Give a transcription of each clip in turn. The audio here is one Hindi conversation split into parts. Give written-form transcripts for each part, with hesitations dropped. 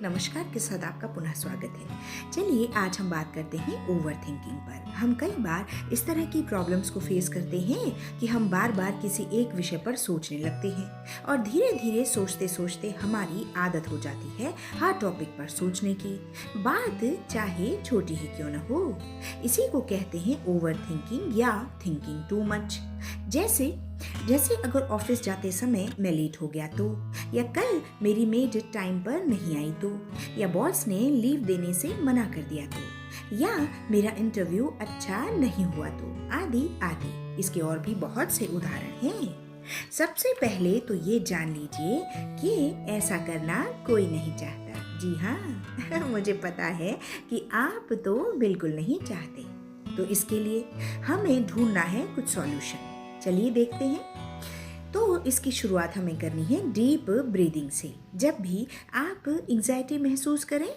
नमस्कार के साथ आपका पुनः स्वागत है। चलिए आज हम बात करते हैं ओवर थिंकिंग पर। हम कई बार इस तरह की प्रॉब्लम्स को फेस करते हैं कि हम बार बार किसी एक विषय पर सोचने लगते हैं और धीरे धीरे सोचते सोचते हमारी आदत हो जाती है हर टॉपिक पर सोचने की, बात चाहे छोटी ही क्यों न हो। इसी को कहते हैं ओवर थिंकिंग या थिंकिंग टू मच। जैसे अगर ऑफिस जाते समय मैं लेट हो गया तो, या कल मेरी मेड टाइम पर नहीं आई तो, या बॉस ने लीव देने से मना कर दिया तो, या मेरा इंटरव्यू अच्छा नहीं हुआ तो, आदि आदि। इसके और भी बहुत से उदाहरण हैं। सबसे पहले तो ये जान लीजिए कि ऐसा करना कोई नहीं चाहता। जी हाँ, मुझे पता है कि आप तो बिल्कुल नहीं चाहते। तो इसके लिए हमें ढूंढना है कुछ सॉल्यूशन। चलिए देखते हैं। तो इसकी शुरुआत हमें करनी है डीप ब्रीदिंग से। जब भी आप एंजाइटी महसूस करें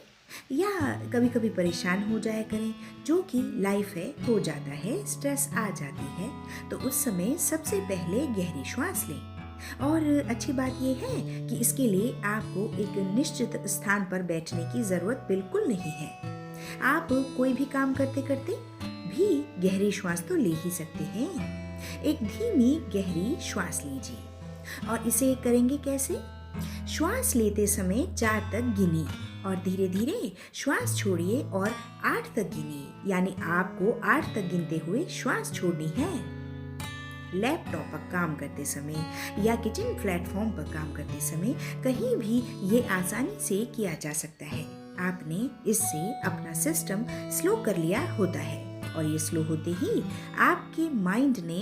या कभी कभी परेशान हो जाया करें, जो कि लाइफ है, हो जाता है, स्ट्रेस आ जाती है, तो उस समय सबसे पहले गहरी श्वास लें। और अच्छी बात यह है कि इसके लिए आपको एक निश्चित स्थान पर बैठने की ज़रूरत बिल्कुल नहीं है। आप कोई भी काम करते करते भी गहरी श्वास तो ले ही सकते हैं। एक धीमी गहरी श्वास लीजिए। और इसे करेंगे कैसे? श्वास लेते समय 4 तक गिनिए और धीरे धीरे श्वास छोड़िए और 8 तक गिनिए। यानी आपको 8 तक गिनते हुए श्वास छोड़नी है। लैपटॉप पर काम करते समय या किचन प्लेटफॉर्म पर काम करते समय कहीं भी ये आसानी से किया जा सकता है। आपने इससे अपना सिस्टम स्लो कर लिया होता है और ये स्लो होते ही आपके माइंड ने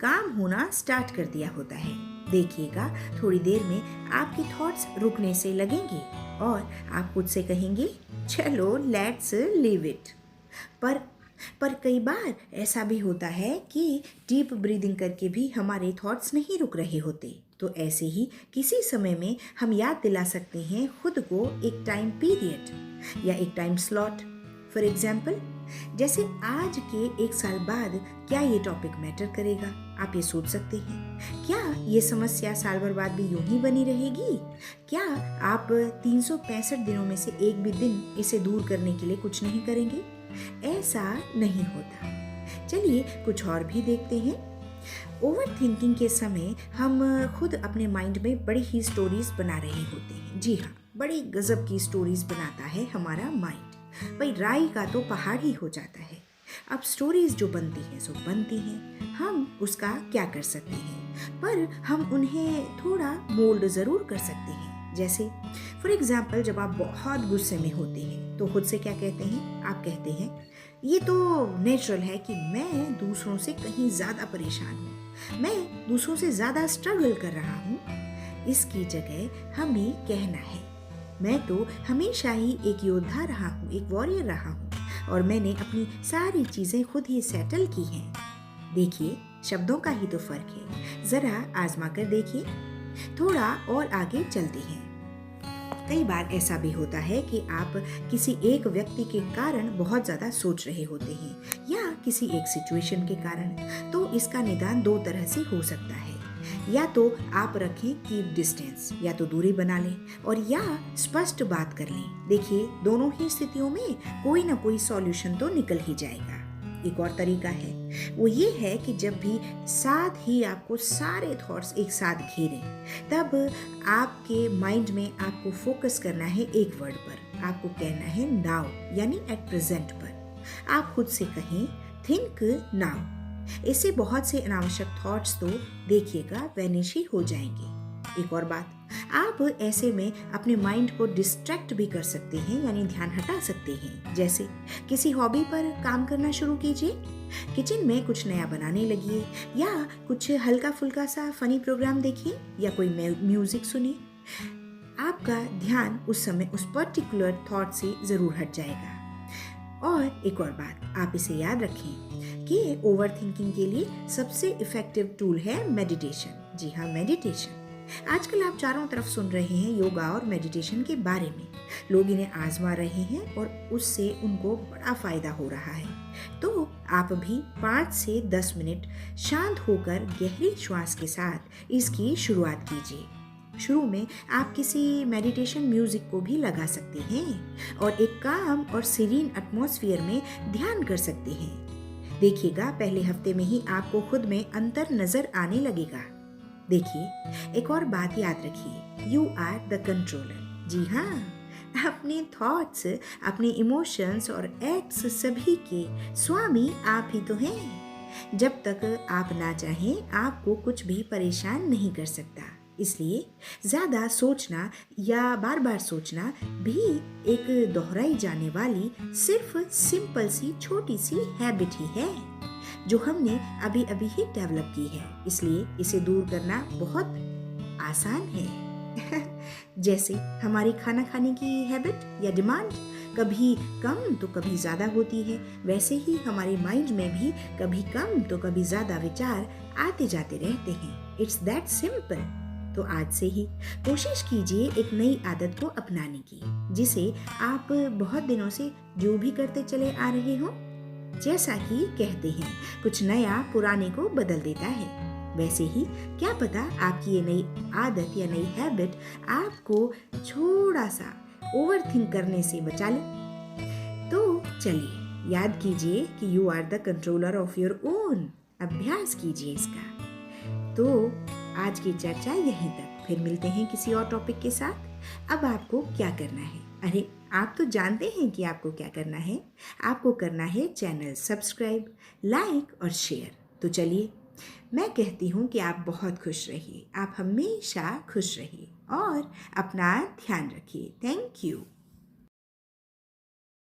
काम होना स्टार्ट कर दिया होता है। देखिएगा थोड़ी देर में आपके थॉट्स रुकने से लगेंगे और आप खुद से कहेंगे चलो लेट्स लीव इट। पर कई बार ऐसा भी होता है कि डीप ब्रीदिंग करके भी हमारे थॉट्स नहीं रुक रहे होते। तो ऐसे ही किसी समय में हम याद दिला सकते हैं खुद को एक टाइम पीरियड या एक टाइम स्लॉट। फॉर एग्जाम्पल, जैसे आज के 1 साल बाद क्या ये टॉपिक मैटर करेगा? आप ये सोच सकते हैं। क्या ये समस्या साल भर बाद भी यूं ही बनी रहेगी? क्या आप 365 दिनों में से एक भी दिन इसे दूर करने के लिए कुछ नहीं करेंगे? ऐसा नहीं होता। चलिए कुछ और भी देखते हैं। ओवर थिंकिंग के समय हम खुद अपने माइंड में बड़ी ही स्टोरीज बना रहे होते हैं। जी हाँ, बड़ी गजब की स्टोरीज बनाता है हमारा माइंड। भाई राई का तो पहाड़ ही हो जाता है। अब स्टोरीज जो बनती हैं सो बनती हैं, हम उसका क्या कर सकते हैं, पर हम उन्हें थोड़ा मोल्ड ज़रूर कर सकते हैं। जैसे फॉर एग्जाम्पल, जब आप बहुत गुस्से में होते हैं तो खुद से क्या कहते हैं? आप कहते हैं ये तो नेचुरल है कि मैं दूसरों से कहीं ज़्यादा परेशान हूँ, मैं दूसरों से ज़्यादा स्ट्रगल कर रहा हूँ। इसकी जगह हमें कहना है मैं तो हमेशा ही एक योद्धा रहा हूँ, एक वॉरियर रहा हूँ और मैंने अपनी सारी चीज़ें खुद ही सेटल की हैं। देखिए शब्दों का ही तो फर्क है, ज़रा आजमा कर देखिए। थोड़ा और आगे चलते हैं। कई बार ऐसा भी होता है कि आप किसी एक व्यक्ति के कारण बहुत ज़्यादा सोच रहे होते हैं या किसी एक सिचुएशन के कारण। तो इसका निदान 2 तरह से हो सकता है। या तो आप रखें कीप डिस्टेंस, या तो दूरी बना लें, और या स्पष्ट बात कर लें। देखिए दोनों ही स्थितियों में कोई ना कोई सॉल्यूशन तो निकल ही जाएगा। एक और तरीका है, वो ये है कि जब भी साथ ही आपको सारे थॉट्स एक साथ घेरें, तब आपके माइंड में आपको फोकस करना है एक वर्ड पर। आपको कहना है नाउ, यानी एट प्रेजेंट पर। आप खुद से कहें थिंक नाउ। इससे बहुत से अनावश्यक थॉट्स तो देखिएगा वैनिश ही हो जाएंगे। एक और बात, आप ऐसे में अपने माइंड को डिस्ट्रैक्ट भी कर सकते हैं, यानी ध्यान हटा सकते हैं। जैसे किसी हॉबी पर काम करना शुरू कीजिए, किचन में कुछ नया बनाने लगिए, या कुछ हल्का फुल्का सा फनी प्रोग्राम देखिए, या कोई म्यूजिक सुनिए। आपका ध्यान उस समय उस पर्टिकुलर थॉट से जरूर हट जाएगा। और एक और बात, आप इसे याद रखें कि ओवर थिंकिंग के लिए सबसे इफेक्टिव टूल है मेडिटेशन। जी हाँ, मेडिटेशन। आजकल आप चारों तरफ सुन रहे हैं योगा और मेडिटेशन के बारे में। लोग इन्हें आजमा रहे हैं और उससे उनको बड़ा फायदा हो रहा है। तो आप भी 5 से 10 मिनट शांत होकर गहरी श्वास के साथ इसकी शुरुआत कीजिए। शुरू में आप किसी मेडिटेशन म्यूजिक को भी लगा सकते हैं और एक काम और सीरीन एटमॉस्फेयर में ध्यान कर सकते हैं। देखिएगा पहले हफ्ते में ही आपको खुद में अंतर नजर आने लगेगा। देखिए, एक और बात याद रखिए, यू आर द कंट्रोलर। जी हाँ, अपने थॉट्स, अपने इमोशंस और एक्ट्स सभी के स्वामी आप ही तो हैं। जब तक आप ना चाहें आपको कुछ भी परेशान नहीं कर सकता। इसलिए ज़्यादा सोचना या बार बार सोचना भी एक दोहराई जाने वाली सिर्फ सिंपल सी छोटी सी हैबिट ही है जो हमने अभी अभी ही डेवलप की है। इसलिए इसे दूर करना बहुत आसान है। जैसे हमारी खाना खाने की हैबिट या डिमांड कभी कम तो कभी ज़्यादा होती है, वैसे ही हमारे माइंड में भी कभी कम तो कभी ज़्यादा विचार आते जाते रहते हैं। It's that simple. तो आज से ही कोशिश कीजिए एक नई आदत को अपनाने की, जिसे आप बहुत दिनों से जो भी करते चले आ रहे हो। जैसा कि कहते हैं, कुछ नया पुराने को बदल देता है, वैसे ही क्या पता आपकी ये नई आदत या नई हैबिट आपको थोड़ा सा ओवरथिंक करने से बचा ले। तो चलिए याद कीजिए कि you are the controller of your own. अभ्यास कीजिए इसका। तो आज की चर्चा यहीं तक, फिर मिलते हैं किसी और टॉपिक के साथ। अब आपको क्या करना है? अरे आप तो जानते हैं कि आपको क्या करना है। आपको करना है चैनल सब्सक्राइब, लाइक और शेयर। तो चलिए, मैं कहती हूँ कि आप बहुत खुश रहिए, आप हमेशा खुश रहिए और अपना ध्यान रखिए। Thank you.